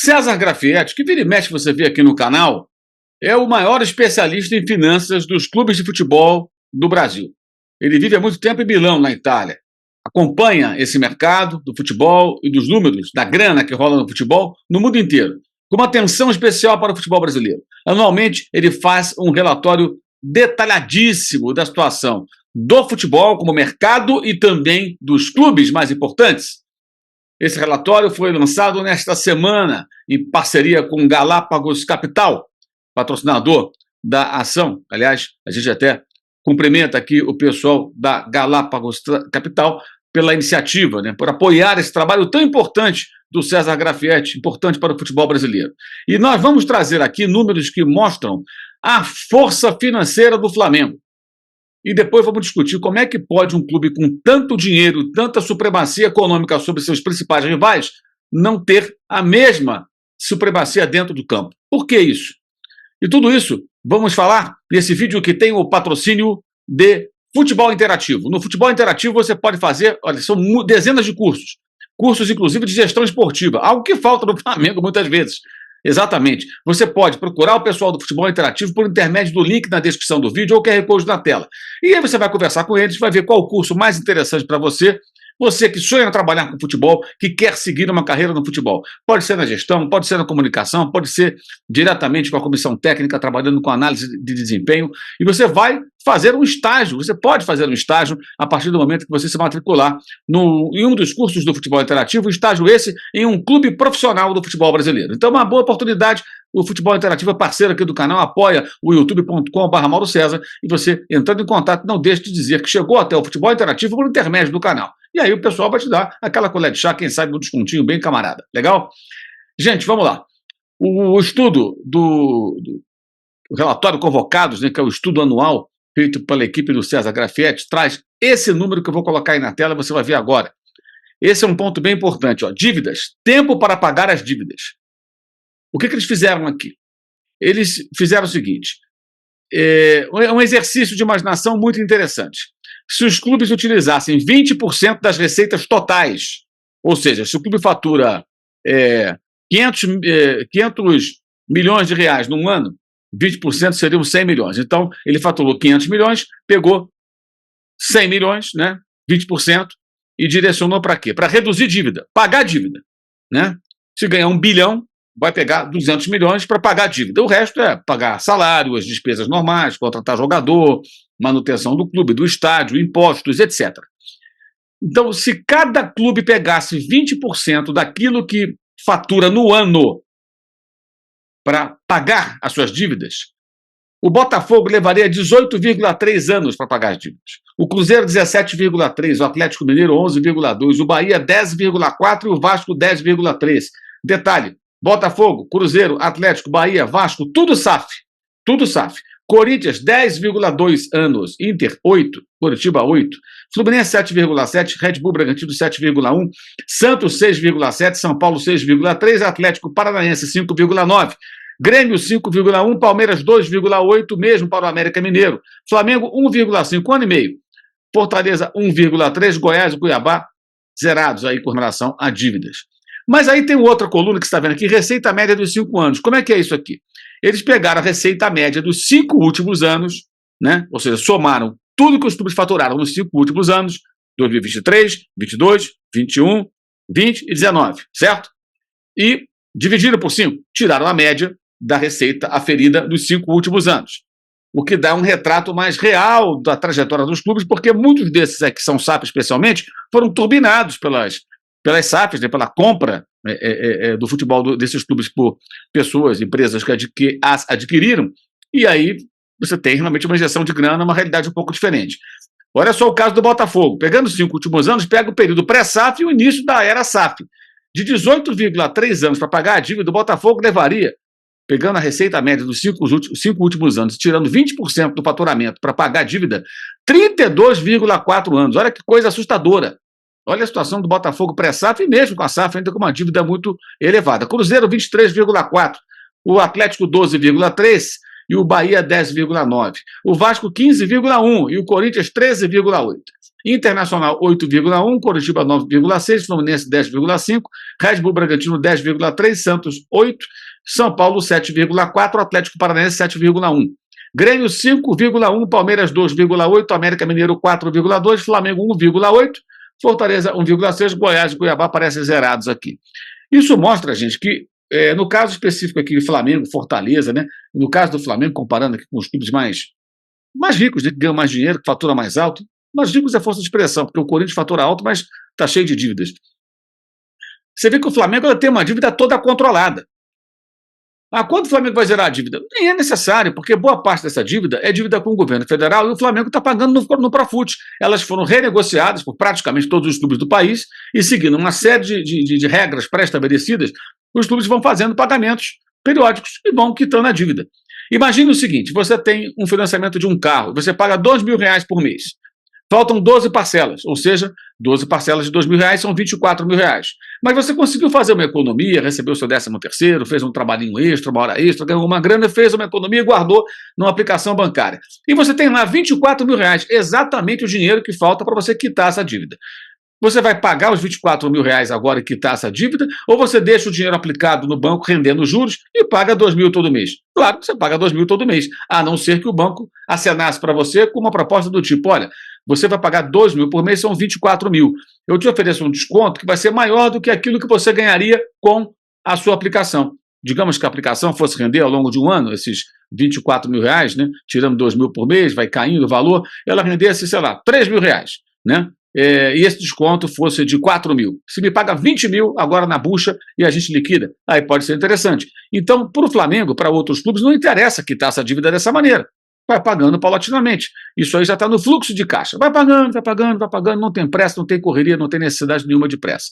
César Grafietti, que vira e mexe você vê aqui no canal, é o maior especialista em finanças dos clubes de futebol do Brasil. Ele vive há muito tempo em Milão, na Itália. Acompanha esse mercado do futebol e dos números, da grana que rola no futebol, no mundo inteiro, com uma atenção especial para o futebol brasileiro. Anualmente, ele faz um relatório detalhadíssimo da situação do futebol como mercado e também dos clubes mais importantes. Esse relatório foi lançado nesta semana em parceria com Galápagos Capital, patrocinador da ação. Aliás, a gente até cumprimenta aqui o pessoal da Galápagos Capital pela iniciativa, por apoiar esse trabalho tão importante do César Grafietti, importante para o futebol brasileiro. E nós vamos trazer aqui números que mostram a força financeira do Flamengo. E depois vamos discutir como é que pode um clube com tanto dinheiro, tanta supremacia econômica sobre seus principais rivais, não ter a mesma supremacia dentro do campo. Por que isso? E tudo isso vamos falar nesse vídeo que tem o patrocínio de Futebol Interativo. No Futebol Interativo você pode fazer, olha, são dezenas de cursos. Cursos, inclusive, de gestão esportiva. Algo que falta no Flamengo muitas vezes. Exatamente. Você pode procurar o pessoal do Futebol Interativo por intermédio do link na descrição do vídeo ou QR Code na tela. E aí você vai conversar com eles, vai ver qual o curso mais interessante para você. Você que sonha trabalhar com futebol, que quer seguir uma carreira no futebol. Pode ser na gestão, pode ser na comunicação, pode ser diretamente com a comissão técnica, trabalhando com análise de desempenho. E você vai fazer um estágio, você pode fazer um estágio a partir do momento que você se matricular em um dos cursos do Futebol Interativo, estágio esse em um clube profissional do futebol brasileiro. Então, uma boa oportunidade. O Futebol Interativo é parceiro aqui do canal, apoia o youtube.com/Mauro César, e você, entrando em contato, não deixe de dizer que chegou até o Futebol Interativo por intermédio do canal. E aí o pessoal vai te dar aquela colher de chá, quem sabe um descontinho bem camarada. Legal? Gente, vamos lá. O estudo do relatório Convocados, que é o estudo anual feito pela equipe do César Grafietti, traz esse número que eu vou colocar aí na tela, você vai ver agora. Esse é um ponto bem importante. Dívidas. Tempo para pagar as dívidas. O que eles fizeram aqui? Eles fizeram o seguinte, um exercício de imaginação muito interessante. Se os clubes utilizassem 20% das receitas totais, ou seja, se o clube fatura 500 milhões de reais num ano, 20% seriam 100 milhões. Então, ele faturou 500 milhões, pegou 100 milhões, 20%, e direcionou para quê? Para reduzir dívida, pagar dívida. Se ganhar 1 bilhão, vai pegar 200 milhões para pagar a dívida. O resto é pagar salário, as despesas normais, contratar jogador, manutenção do clube, do estádio, impostos, etc. Então, se cada clube pegasse 20% daquilo que fatura no ano para pagar as suas dívidas, o Botafogo levaria 18,3 anos para pagar as dívidas. O Cruzeiro, 17,3, o Atlético Mineiro, 11,2, o Bahia, 10,4 e o Vasco, 10,3. Detalhe, Botafogo, Cruzeiro, Atlético, Bahia, Vasco, tudo SAF. Tudo SAF. Corinthians, 10,2 anos. Inter, 8. Curitiba, 8. Fluminense, 7,7. Red Bull Bragantino, 7,1. Santos, 6,7. São Paulo, 6,3. Atlético Paranaense, 5,9. Grêmio, 5,1. Palmeiras, 2,8. Mesmo para o América Mineiro. Flamengo, 1,5. Ano e meio. Fortaleza, 1,3. Goiás e Cuiabá, zerados aí com relação a dívidas. Mas aí tem outra coluna que você está vendo aqui, receita média dos 5 anos. Como é que é isso aqui? Eles pegaram a receita média dos 5 últimos anos, ou seja, somaram tudo que os clubes faturaram nos 5 últimos anos, 2023, 22, 21, 20 e 19, certo? E dividiram por 5, tiraram a média da receita aferida dos 5 últimos anos. O que dá um retrato mais real da trajetória dos clubes, porque muitos desses que são SAF especialmente, foram turbinados pelas SAFs, pela compra do futebol desses clubes por pessoas, empresas que as adquiriram, e aí você tem realmente uma injeção de grana, uma realidade um pouco diferente. Olha só o caso do Botafogo. Pegando os 5 últimos anos, pega o período pré-SAF e o início da era SAF. De 18,3 anos para pagar a dívida, o Botafogo levaria, pegando a receita média dos 5 últimos anos, tirando 20% do faturamento para pagar a dívida, 32,4 anos. Olha que coisa assustadora. Olha a situação do Botafogo pré-SAF e mesmo com a SAF ainda com uma dívida muito elevada. Cruzeiro, 23,4. O Atlético, 12,3. E o Bahia, 10,9. O Vasco, 15,1. E o Corinthians, 13,8. Internacional 8,1, Coritiba 9,6, Fluminense 10,5, Red Bull Bragantino 10,3, Santos 8, São Paulo 7,4, Atlético Paranaense 7,1. Grêmio 5,1, Palmeiras 2,8, América Mineiro 4,2, Flamengo 1,8, Fortaleza 1,6, Goiás e Cuiabá parecem zerados aqui. Isso mostra, gente, que no caso específico aqui de Flamengo, Fortaleza, né? No caso do Flamengo, comparando aqui com os clubes mais ricos, né, que ganham mais dinheiro, que fatura mais alto, mais ricos é força de expressão, porque o Corinthians fatura alto, mas está cheio de dívidas. Você vê que o Flamengo tem uma dívida toda controlada. Quando o Flamengo vai zerar a dívida? Nem é necessário, porque boa parte dessa dívida é dívida com o governo federal e o Flamengo está pagando no Profut. Elas foram renegociadas por praticamente todos os clubes do país e, seguindo uma série de regras pré-estabelecidas, os clubes vão fazendo pagamentos periódicos e vão quitando a dívida. Imagine o seguinte, você tem um financiamento de um carro, você paga R$2.000 por mês. Faltam 12 parcelas, ou seja, 12 parcelas de R$2.000 são R$24.000. Mas você conseguiu fazer uma economia, recebeu o seu 13º, fez um trabalhinho extra, uma hora extra, ganhou uma grana, fez uma economia e guardou numa aplicação bancária. E você tem lá R$24.000, exatamente o dinheiro que falta para você quitar essa dívida. Você vai pagar os R$24.000 agora e quitar essa dívida, ou você deixa o dinheiro aplicado no banco rendendo juros e paga R$2.000 todo mês? Claro que você paga R$2.000 todo mês, a não ser que o banco acenasse para você com uma proposta do tipo, olha, você vai pagar R$2.000 por mês, são R$24.000. Eu te ofereço um desconto que vai ser maior do que aquilo que você ganharia com a sua aplicação. Digamos que a aplicação fosse render ao longo de um ano, esses R$24.000, né? Tirando R$2.000 por mês, vai caindo o valor, ela rendesse, sei lá, R$3.000, né? E esse desconto fosse de R$4.000. Se me paga R$20.000 agora na bucha e a gente liquida, aí pode ser interessante. Então, para o Flamengo, para outros clubes, não interessa quitar essa dívida dessa maneira. Vai pagando paulatinamente. Isso aí já está no fluxo de caixa. Vai pagando, vai pagando, vai pagando, não tem pressa, não tem correria, não tem necessidade nenhuma de pressa.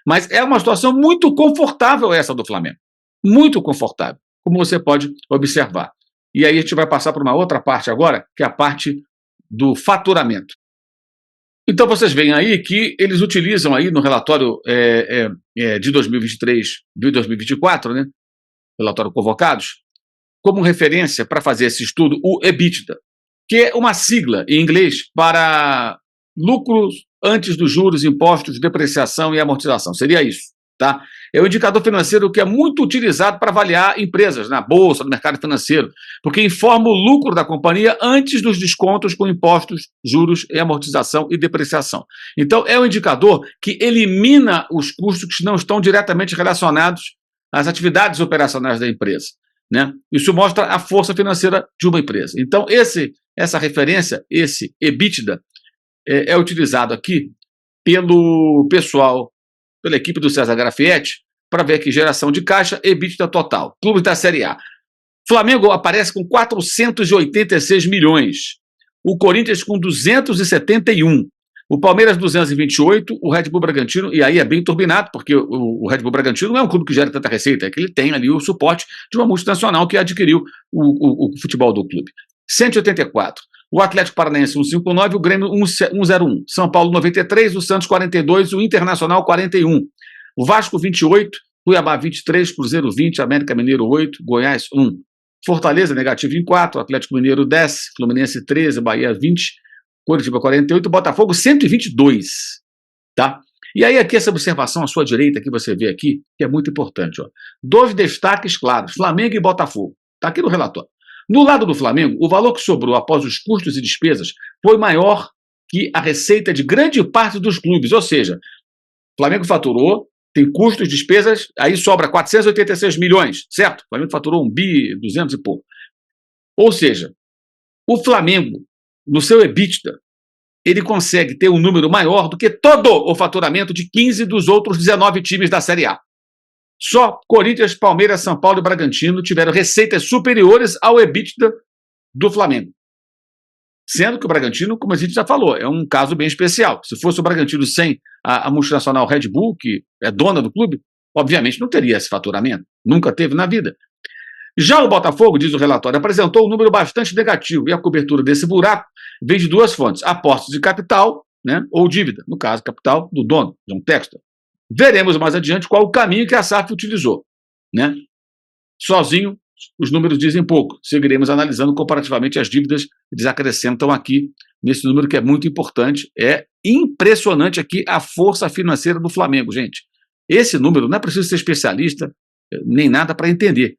Mas é uma situação muito confortável essa do Flamengo. Muito confortável, como você pode observar. E aí a gente vai passar para uma outra parte agora, que é a parte do faturamento. Então vocês veem aí que eles utilizam aí no relatório de 2023 e 2024, né, relatório convocados, como referência para fazer esse estudo o EBITDA, que é uma sigla em inglês para lucros antes dos juros, impostos, depreciação e amortização. Seria isso, tá? É um indicador financeiro que é muito utilizado para avaliar empresas na bolsa, no mercado financeiro, porque informa o lucro da companhia antes dos descontos com impostos, juros e amortização e depreciação. Então, é um indicador que elimina os custos que não estão diretamente relacionados às atividades operacionais da empresa, né? Isso mostra a força financeira de uma empresa. Então, essa referência, esse EBITDA, é utilizado aqui pelo pessoal, pela equipe do César Grafietti, para ver aqui geração de caixa, EBITDA total. Clube da Série A. Flamengo aparece com 486 milhões. O Corinthians com 271. O Palmeiras 228, o Red Bull Bragantino, e aí é bem turbinado, porque o Red Bull Bragantino não é um clube que gera tanta receita, é que ele tem ali o suporte de uma multinacional que adquiriu o futebol do clube. 184. O Atlético Paranaense 159, o Grêmio 101. São Paulo 93, o Santos 42, o Internacional 41. O Vasco 28, Cuiabá 23, Cruzeiro 20, América Mineiro 8, Goiás 1. Fortaleza negativo em 4, Atlético Mineiro 10, Fluminense 13, Bahia 20, Coritiba 48, Botafogo 122, tá? E aí aqui essa observação à sua direita que você vê aqui, que é muito importante, ó. 2 destaques claros, Flamengo e Botafogo, tá aqui no relatório. No lado do Flamengo, o valor que sobrou após os custos e despesas foi maior que a receita de grande parte dos clubes, ou seja, o Flamengo faturou, tem custos, despesas, aí sobra 486 milhões, certo? O Flamengo faturou 1.200 e pouco. Ou seja, o Flamengo, no seu EBITDA, ele consegue ter um número maior do que todo o faturamento de 15 dos outros 19 times da Série A. Só Corinthians, Palmeiras, São Paulo e Bragantino tiveram receitas superiores ao EBITDA do Flamengo. Sendo que o Bragantino, como a gente já falou, é um caso bem especial. Se fosse o Bragantino sem a multinacional Red Bull, que é dona do clube, obviamente não teria esse faturamento. Nunca teve na vida. Já o Botafogo, diz o relatório, apresentou um número bastante negativo e a cobertura desse buraco vem de 2 fontes, apostos de capital, né, ou dívida, no caso, capital do dono, John Textor. Veremos mais adiante qual o caminho que a SAF utilizou, né? Sozinho, os números dizem pouco. Seguiremos analisando comparativamente as dívidas, eles acrescentam aqui nesse número que é muito importante. É impressionante aqui a força financeira do Flamengo, gente. Esse número não é preciso ser especialista nem nada para entender.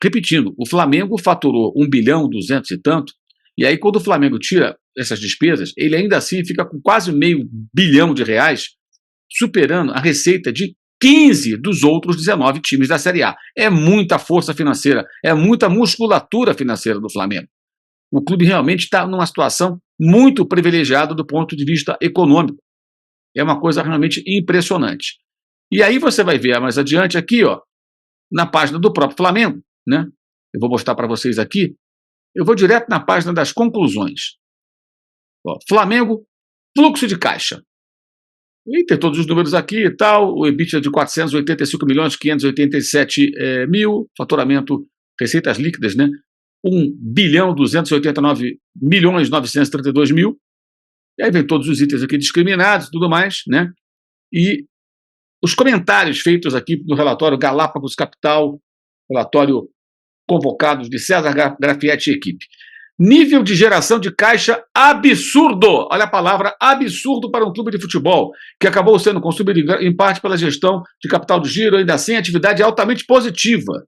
Repetindo, o Flamengo faturou 1 bilhão 200 e tanto, e aí quando o Flamengo tira essas despesas, ele ainda assim fica com quase meio bilhão de reais, superando a receita de 15 dos outros 19 times da Série A. É muita força financeira, é muita musculatura financeira do Flamengo. O clube realmente está numa situação muito privilegiada do ponto de vista econômico. É uma coisa realmente impressionante. E aí você vai ver mais adiante aqui, ó, na página do próprio Flamengo, né? Eu vou mostrar para vocês aqui. Eu vou direto na página das conclusões. Ó, Flamengo, fluxo de caixa. E tem todos os números aqui e tal. O EBITDA de 485 milhões 587 mil, faturamento, receitas líquidas, né? 1 bilhão 289 milhões 932 mil. E aí vem todos os itens aqui discriminados e tudo mais, né? E os comentários feitos aqui no relatório Galápagos Capital, relatório convocados de César Grafietti e equipe. Nível de geração de caixa absurdo. Olha a palavra absurdo para um clube de futebol, que acabou sendo consumido em parte pela gestão de capital de giro, ainda assim, atividade altamente positiva.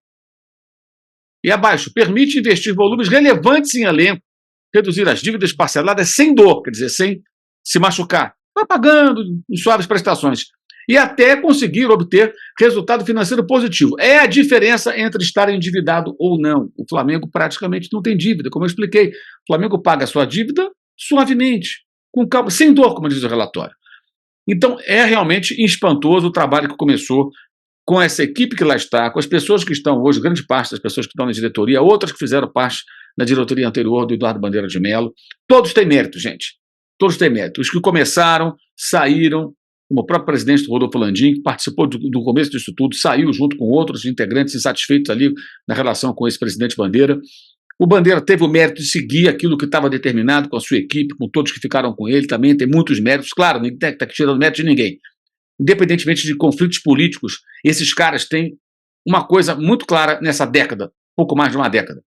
E abaixo, permite investir volumes relevantes em elenco, reduzir as dívidas parceladas sem dor, quer dizer, sem se machucar, vai pagando em suaves prestações, e até conseguir obter resultado financeiro positivo. É a diferença entre estar endividado ou não. O Flamengo praticamente não tem dívida, como eu expliquei. O Flamengo paga a sua dívida suavemente, com calma, sem dor, como diz o relatório. Então, é realmente espantoso o trabalho que começou com essa equipe que lá está, com as pessoas que estão hoje, grande parte das pessoas que estão na diretoria, outras que fizeram parte da diretoria anterior do Eduardo Bandeira de Mello. Todos têm mérito, gente. Todos têm mérito. Os que começaram, saíram, como o próprio presidente Rodolfo Landim, que participou do começo disso tudo, saiu junto com outros integrantes insatisfeitos ali na relação com esse presidente Bandeira. O Bandeira teve o mérito de seguir aquilo que estava determinado com a sua equipe, com todos que ficaram com ele, também tem muitos méritos. Claro, ninguém está tirando mérito de ninguém. Independentemente de conflitos políticos, esses caras têm uma coisa muito clara nessa década, pouco mais de uma década.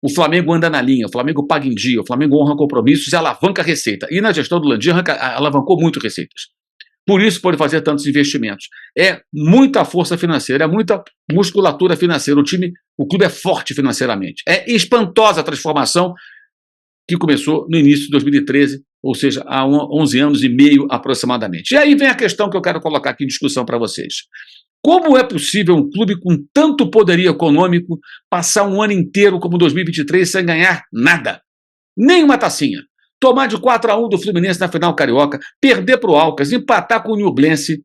O Flamengo anda na linha, o Flamengo paga em dia, o Flamengo honra compromissos e alavanca a receita. E na gestão do Landim alavancou muito receitas. Por isso pode fazer tantos investimentos. É muita força financeira, é muita musculatura financeira. O clube é forte financeiramente. É espantosa a transformação que começou no início de 2013, ou seja, há 11 anos e meio aproximadamente. E aí vem a questão que eu quero colocar aqui em discussão para vocês. Como é possível um clube com tanto poderio econômico passar um ano inteiro como 2023 sem ganhar nada? Nem uma tacinha. Tomar de 4-1 do Fluminense na final carioca, perder para o Alcas, empatar com o Nublense.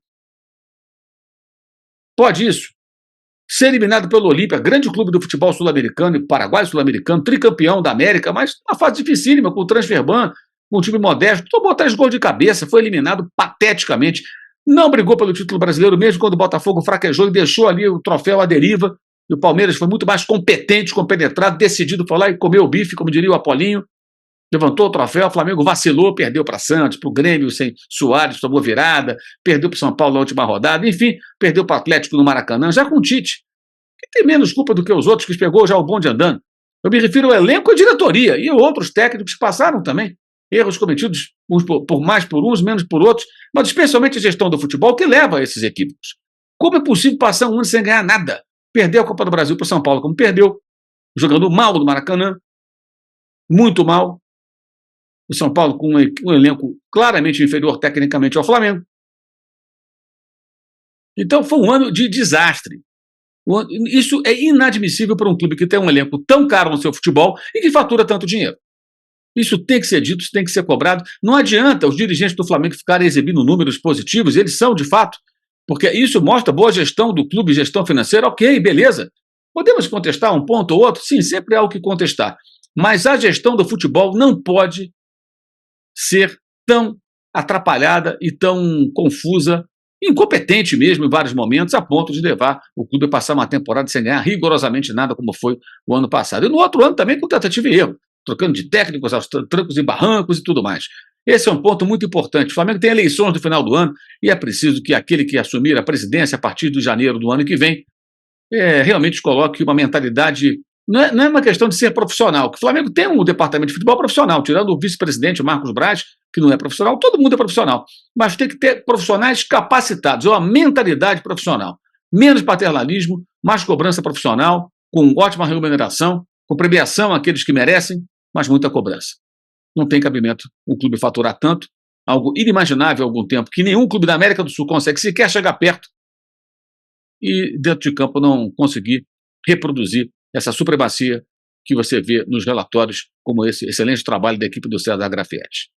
Pode isso. Ser eliminado pelo Olímpia, grande clube do futebol sul-americano e Paraguai sul-americano, tricampeão da América, mas uma fase dificílima com o Transferban, com o time modesto, tomou 3 gols de cabeça, foi eliminado pateticamente, não brigou pelo título brasileiro, mesmo quando o Botafogo fraquejou e deixou ali o troféu à deriva, e o Palmeiras foi muito mais competente, compenetrado, decidido, foi lá e comeu o bife, como diria o Apolinho, levantou o troféu, o Flamengo vacilou, perdeu para Santos, para o Grêmio sem Soares, tomou virada, perdeu para o São Paulo na última rodada, enfim, perdeu para o Atlético no Maracanã, já com o Tite, que tem menos culpa do que os outros, que pegou já o bonde andando. Eu me refiro ao elenco e à diretoria, e outros técnicos que passaram também, erros cometidos mais por uns, menos por outros, mas especialmente a gestão do futebol que leva a esses equívocos. Como é possível passar um ano sem ganhar nada? Perdeu a Copa do Brasil para o São Paulo, como perdeu, jogando mal no Maracanã, muito mal. O São Paulo com um elenco claramente inferior tecnicamente ao Flamengo. Então foi um ano de desastre. Isso é inadmissível para um clube que tem um elenco tão caro no seu futebol e que fatura tanto dinheiro. Isso tem que ser dito, isso tem que ser cobrado. Não adianta os dirigentes do Flamengo ficarem exibindo números positivos, eles são de fato, porque isso mostra boa gestão do clube, gestão financeira, ok, beleza. Podemos contestar um ponto ou outro? Sim, sempre há o que contestar. Mas a gestão do futebol não pode ser tão atrapalhada e tão confusa, incompetente mesmo em vários momentos, a ponto de levar o clube a passar uma temporada sem ganhar rigorosamente nada, como foi o ano passado. E no outro ano também com tentativa e erro, trocando de técnicos aos trancos e barrancos e tudo mais. Esse é um ponto muito importante. O Flamengo tem eleições no final do ano e é preciso que aquele que assumir a presidência a partir de janeiro do ano que vem realmente coloque uma mentalidade. Não é uma questão de ser profissional, que o Flamengo tem um departamento de futebol profissional, tirando o vice-presidente, o Marcos Braz, que não é profissional, todo mundo é profissional, mas tem que ter profissionais capacitados, é uma mentalidade profissional. Menos paternalismo, mais cobrança profissional, com ótima remuneração, com premiação àqueles que merecem, mas muita cobrança. Não tem cabimento um clube faturar tanto, algo inimaginável há algum tempo, que nenhum clube da América do Sul consegue sequer chegar perto, e dentro de campo não conseguir reproduzir essa supremacia que você vê nos relatórios, como esse excelente trabalho da equipe do César Grafietti.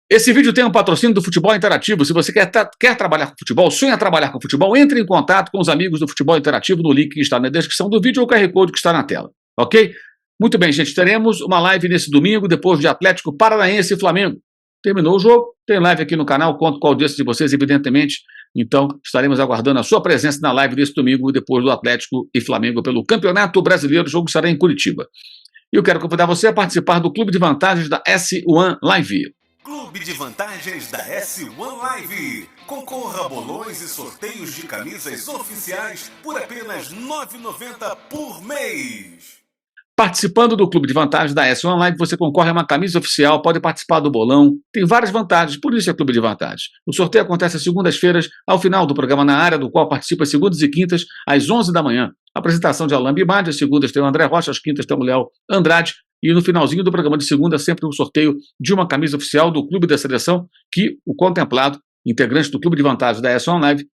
Esse vídeo tem um patrocínio do Futebol Interativo. Se você quer trabalhar com futebol, sonha trabalhar com futebol, entre em contato com os amigos do Futebol Interativo no link que está na descrição do vídeo ou o QR Code que está na tela, ok? Muito bem, gente, teremos uma live nesse domingo, depois de Atlético Paranaense e Flamengo. Terminou o jogo, tem live aqui no canal, conto com a audiência de vocês, evidentemente. Então, estaremos aguardando a sua presença na live desse domingo, depois do Atlético e Flamengo pelo Campeonato Brasileiro. O jogo será em Curitiba. E eu quero convidar você a participar do Clube de Vantagens da S1 Live. Clube de Vantagens da S1 Live. Concorra a bolões e sorteios de camisas oficiais por apenas R$ 9,90 por mês. Participando do Clube de Vantagens da S1 Live, você concorre a uma camisa oficial, pode participar do bolão, tem várias vantagens, por isso é Clube de Vantagens. O sorteio acontece às segundas-feiras, ao final do programa na área, do qual participa às segundas e quintas, às 11 da manhã. Apresentação de Alain Bimadi, às segundas tem o André Rocha, às quintas tem o Léo Andrade, e no finalzinho do programa de segunda, sempre um sorteio de uma camisa oficial do Clube da Seleção, que o contemplado, integrante do Clube de Vantagens da S1 Live,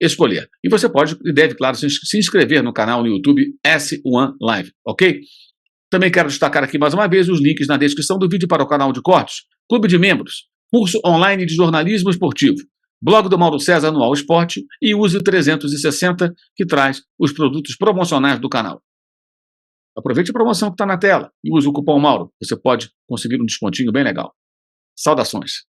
escolher. E você pode e deve, claro, se inscrever no canal no YouTube S1 Live, ok? Também quero destacar aqui mais uma vez os links na descrição do vídeo para o canal de cortes, Clube de Membros, curso online de jornalismo esportivo, blog do Mauro César no All Esporte e Use 360, que traz os produtos promocionais do canal. Aproveite a promoção que está na tela e use o cupom Mauro. Você pode conseguir um descontinho bem legal. Saudações!